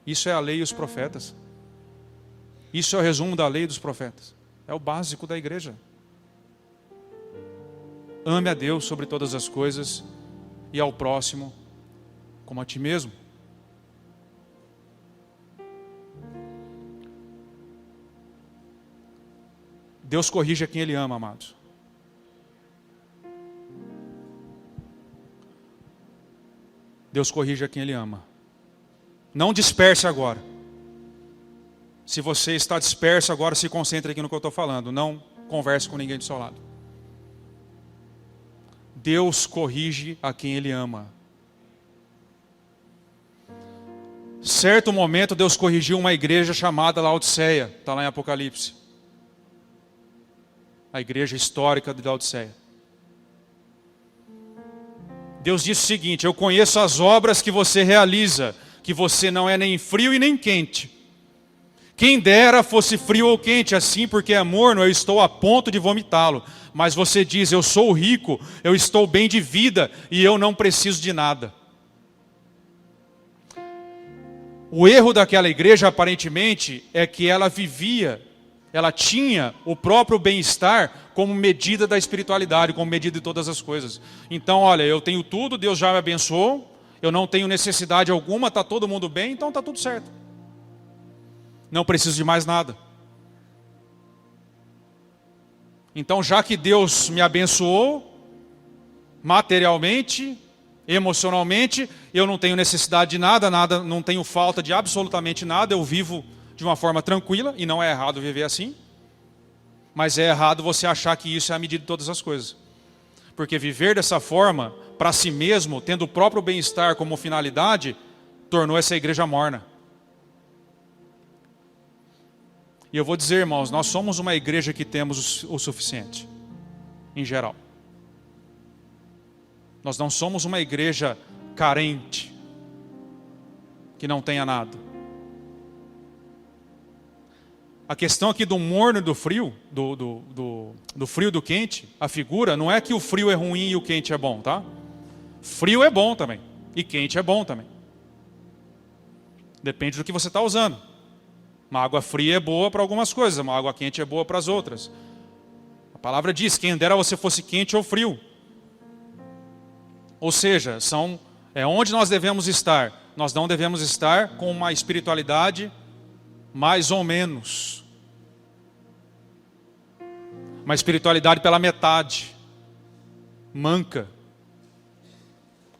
Isso é a lei e os profetas. Isso é o resumo da lei e dos profetas. É o básico da igreja. Ame a Deus sobre todas as coisas e ao próximo como a ti mesmo. Deus corrige a quem Ele ama, amados. Deus corrige a quem Ele ama. Não disperse agora. Se você está disperso agora, se concentre aqui no que eu estou falando. Não converse com ninguém do seu lado. Deus corrige a quem Ele ama. Certo momento, Deus corrigiu uma igreja chamada Laodiceia. Está lá em Apocalipse. A igreja histórica de Laodiceia. Deus disse o seguinte: eu conheço as obras que você realiza, que você não é nem frio e nem quente. Quem dera fosse frio ou quente, assim porque é morno, eu estou a ponto de vomitá-lo. Mas você diz, eu sou rico, eu estou bem de vida e eu não preciso de nada. O erro daquela igreja, aparentemente, é que ela tinha o próprio bem-estar como medida da espiritualidade, como medida de todas as coisas. Então, olha, eu tenho tudo, Deus já me abençoou, eu não tenho necessidade alguma, está todo mundo bem, então está tudo certo. Não preciso de mais nada. Então, já que Deus me abençoou, materialmente, emocionalmente, eu não tenho necessidade de nada, não tenho falta de absolutamente nada, eu vivo de uma forma tranquila, e não é errado viver assim, mas é errado você achar que isso é a medida de todas as coisas. Porque viver dessa forma, para si mesmo, tendo o próprio bem-estar como finalidade, tornou essa igreja morna. E eu vou dizer, irmãos, nós somos uma igreja que temos o suficiente, em geral. Nós não somos uma igreja carente, que não tenha nada. A questão aqui do morno e do frio, do frio e do quente, a figura, não é que o frio é ruim e o quente é bom, tá? Frio é bom também, e quente é bom também. Depende do que você está usando. Uma água fria é boa para algumas coisas, uma água quente é boa para as outras. A palavra diz, quem dera você fosse quente ou frio. Ou seja, é onde nós devemos estar. Nós não devemos estar com uma espiritualidade mais ou menos. Uma espiritualidade pela metade. Manca.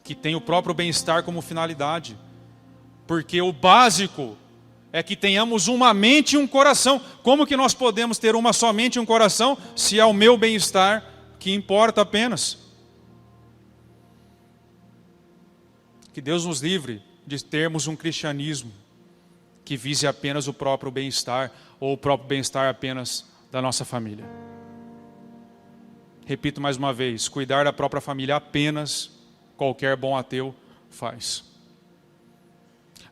Que tem o próprio bem-estar como finalidade. Porque o básico é que tenhamos uma mente e um coração. Como que nós podemos ter uma só mente e um coração se é o meu bem-estar que importa apenas? Que Deus nos livre de termos um cristianismo que vise apenas o próprio bem-estar, ou o próprio bem-estar apenas da nossa família. Repito mais uma vez, cuidar da própria família apenas qualquer bom ateu faz.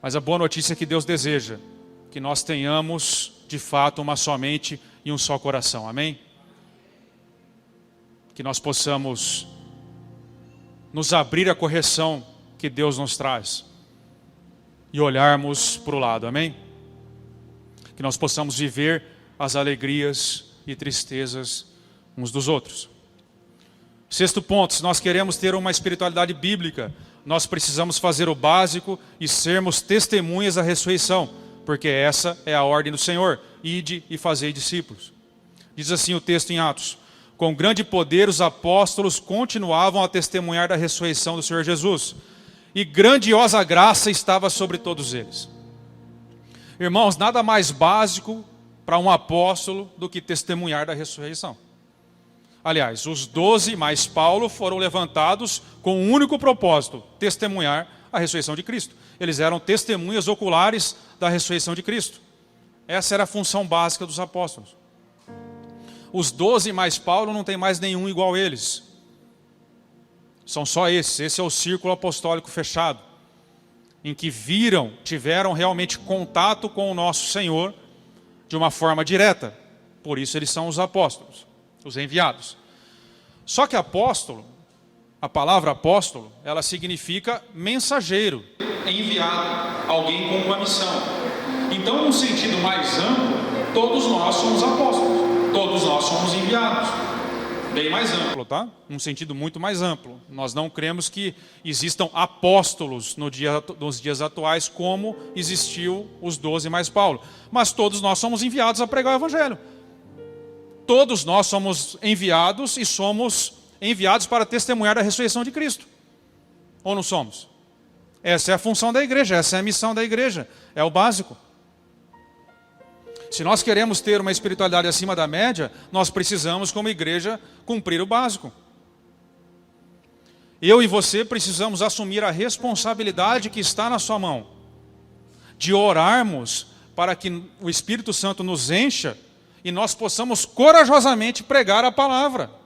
Mas a boa notícia é que Deus deseja que nós tenhamos de fato uma só mente e um só coração, amém? Que nós possamos nos abrir à correção que Deus nos traz e olharmos para o lado, amém? Que nós possamos viver as alegrias e tristezas uns dos outros. Sexto ponto, se nós queremos ter uma espiritualidade bíblica, nós precisamos fazer o básico e sermos testemunhas da ressurreição, porque essa é a ordem do Senhor: ide e fazei discípulos. Diz assim o texto em Atos: com grande poder os apóstolos continuavam a testemunhar da ressurreição do Senhor Jesus, e grandiosa graça estava sobre todos eles. Irmãos, nada mais básico para um apóstolo do que testemunhar da ressurreição. Aliás, os 12 mais Paulo foram levantados com um único propósito: testemunhar a ressurreição de Cristo. Eles eram testemunhas oculares da ressurreição de Cristo. Essa era a função básica dos apóstolos. Os 12 mais Paulo não tem mais nenhum igual a eles. São só esses. Esse é o círculo apostólico fechado, em que tiveram realmente contato com o nosso Senhor de uma forma direta. Por isso eles são os apóstolos, os enviados. Só que apóstolo, a palavra apóstolo, ela significa mensageiro, enviado, alguém com uma missão. Então, num sentido mais amplo, todos nós somos apóstolos, todos nós somos enviados. Bem mais amplo, tá? Num sentido muito mais amplo. Nós não cremos que existam apóstolos nos dias atuais como existiu os 12 mais Paulo. Mas todos nós somos enviados a pregar o Evangelho. Todos nós somos enviados e somos enviados para testemunhar a ressurreição de Cristo. Ou não somos? Essa é a função da igreja, essa é a missão da igreja, é o básico. Se nós queremos ter uma espiritualidade acima da média, nós precisamos, como igreja, cumprir o básico. Eu e você precisamos assumir a responsabilidade que está na sua mão, de orarmos para que o Espírito Santo nos encha e nós possamos corajosamente pregar a palavra,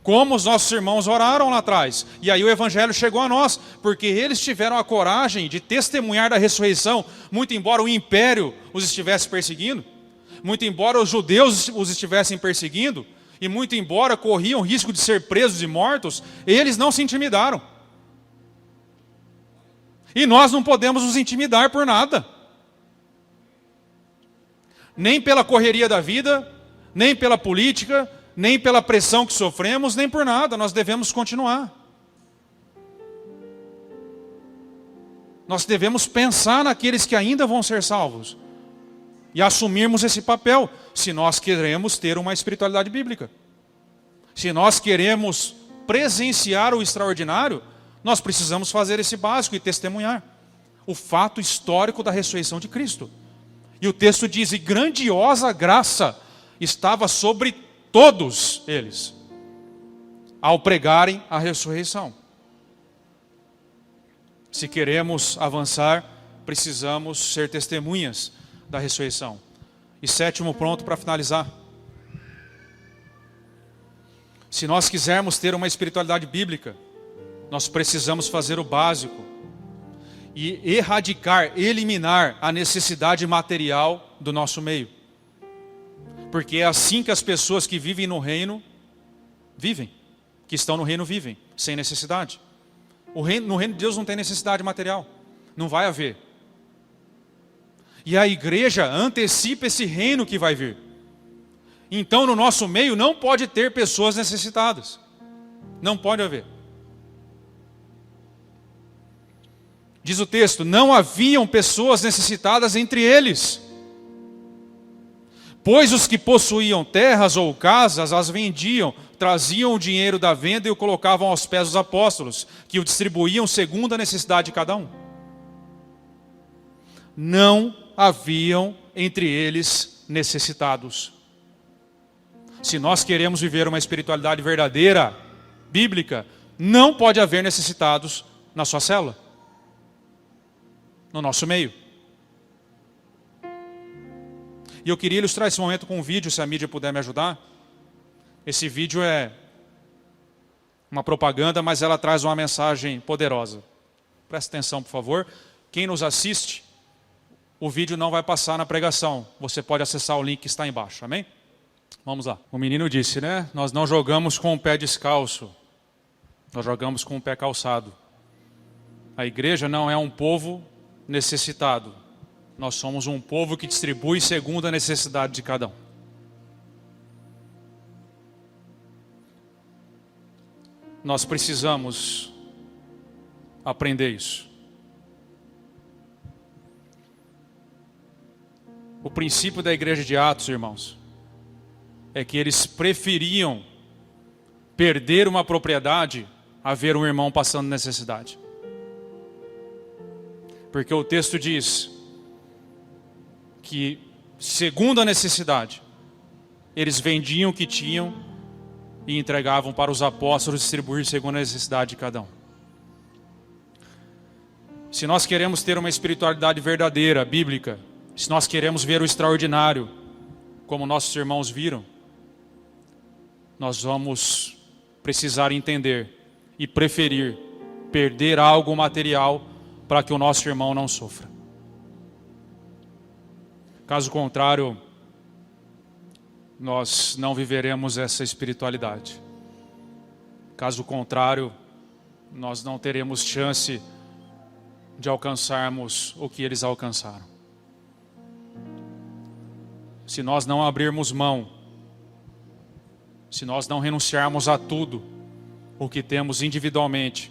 como os nossos irmãos oraram lá atrás. E aí o Evangelho chegou a nós, porque eles tiveram a coragem de testemunhar da ressurreição, muito embora o império os estivesse perseguindo, muito embora os judeus os estivessem perseguindo, e muito embora corriam risco de ser presos e mortos, eles não se intimidaram. E nós não podemos nos intimidar por nada. Nem pela correria da vida, nem pela política, nem pela pressão que sofremos, nem por nada. Nós devemos continuar. Nós devemos pensar naqueles que ainda vão ser salvos e assumirmos esse papel, se nós queremos ter uma espiritualidade bíblica. Se nós queremos presenciar o extraordinário, nós precisamos fazer esse básico e testemunhar o fato histórico da ressurreição de Cristo. E o texto diz: e grandiosa graça estava sobre todos eles, ao pregarem a ressurreição. Se queremos avançar, precisamos ser testemunhas da ressurreição. E sétimo ponto para finalizar: se nós quisermos ter uma espiritualidade bíblica, nós precisamos fazer o básico e eliminar a necessidade material do nosso meio. Porque é assim que as pessoas que vivem no reino vivem, que estão no reino vivem, sem necessidade. No reino de Deus não tem necessidade material, não vai haver. E a igreja antecipa esse reino que vai vir. Então no nosso meio não pode ter pessoas necessitadas, não pode haver. Diz o texto: não haviam pessoas necessitadas entre eles, pois os que possuíam terras ou casas as vendiam, traziam o dinheiro da venda e o colocavam aos pés dos apóstolos, que o distribuíam segundo a necessidade de cada um. Não haviam entre eles necessitados. Se nós queremos viver uma espiritualidade verdadeira, bíblica, não pode haver necessitados na sua célula, no nosso meio. E eu queria ilustrar esse momento com um vídeo, se a mídia puder me ajudar. Esse vídeo é uma propaganda, mas ela traz uma mensagem poderosa. Presta atenção, por favor. Quem nos assiste, o vídeo não vai passar na pregação. Você pode acessar o link que está embaixo, amém? Vamos lá. O menino disse, né? Nós não jogamos com o pé descalço. Nós jogamos com o pé calçado. A igreja não é um povo necessitado. Nós somos um povo que distribui segundo a necessidade de cada um. Nós precisamos aprender isso. O princípio da igreja de Atos, irmãos, é que eles preferiam perder uma propriedade a ver um irmão passando necessidade. Porque o texto diz que, segundo a necessidade, eles vendiam o que tinham e entregavam para os apóstolos distribuir segundo a necessidade de cada um. Se nós queremos ter uma espiritualidade verdadeira, bíblica, se nós queremos ver o extraordinário, como nossos irmãos viram, nós vamos precisar entender e preferir perder algo material para que o nosso irmão não sofra. Caso contrário, nós não viveremos essa espiritualidade. Caso contrário, nós não teremos chance de alcançarmos o que eles alcançaram. Se nós não abrirmos mão, se nós não renunciarmos a tudo o que temos individualmente,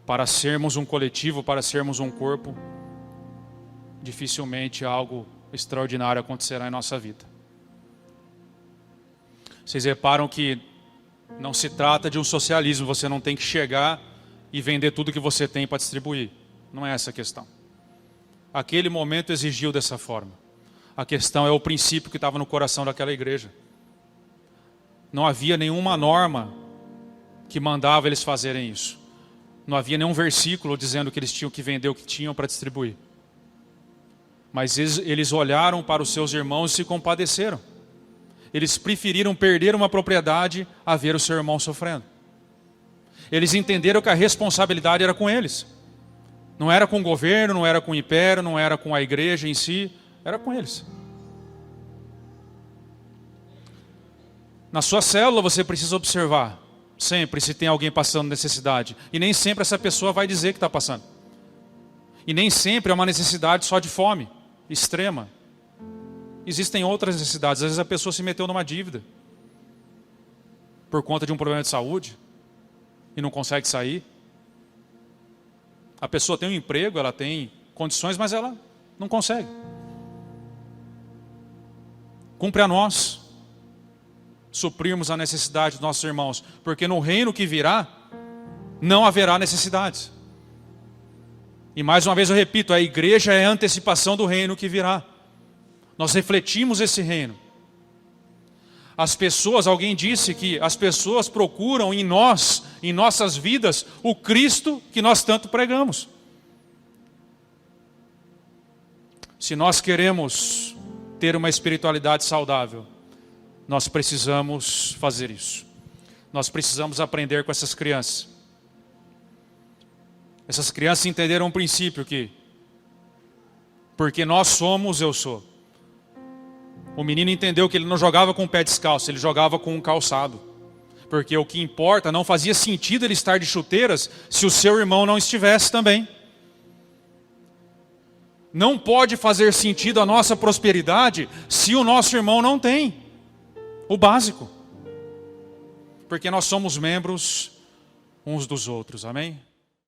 para sermos um coletivo, para sermos um corpo, dificilmente algo extraordinário acontecerá em nossa vida. Vocês reparam que não se trata de um socialismo, você não tem que chegar e vender tudo que você tem para distribuir. Não é essa a questão. Aquele momento exigiu dessa forma. A questão é o princípio que estava no coração daquela igreja. Não havia nenhuma norma que mandava eles fazerem isso. Não havia nenhum versículo dizendo que eles tinham que vender o que tinham para distribuir. Mas eles olharam para os seus irmãos e se compadeceram. Eles preferiram perder uma propriedade a ver o seu irmão sofrendo. Eles entenderam que a responsabilidade era com eles. Não era com o governo, não era com o império, não era com a igreja em si, era com eles. Na sua célula você precisa observar sempre se tem alguém passando necessidade. E nem sempre essa pessoa vai dizer que está passando. E nem sempre é uma necessidade só de fome extrema. Existem outras necessidades. Às vezes a pessoa se meteu numa dívida por conta de um problema de saúde e não consegue sair. A pessoa tem um emprego, ela tem condições, mas ela não consegue. Cumpre a nós suprirmos a necessidade dos nossos irmãos, porque no reino que virá não haverá necessidades. E mais uma vez eu repito, a igreja é a antecipação do reino que virá. Nós refletimos esse reino. As pessoas, alguém disse que as pessoas procuram em nós, em nossas vidas, o Cristo que nós tanto pregamos. Se nós queremos ter uma espiritualidade saudável, nós precisamos fazer isso. Nós precisamos aprender com essas crianças. Essas crianças entenderam um princípio que, porque nós somos, eu sou. O menino entendeu que ele não jogava com o pé descalço, ele jogava com um calçado. Porque o que importa, não fazia sentido ele estar de chuteiras se o seu irmão não estivesse também. Não pode fazer sentido a nossa prosperidade se o nosso irmão não tem o básico. Porque nós somos membros uns dos outros, amém?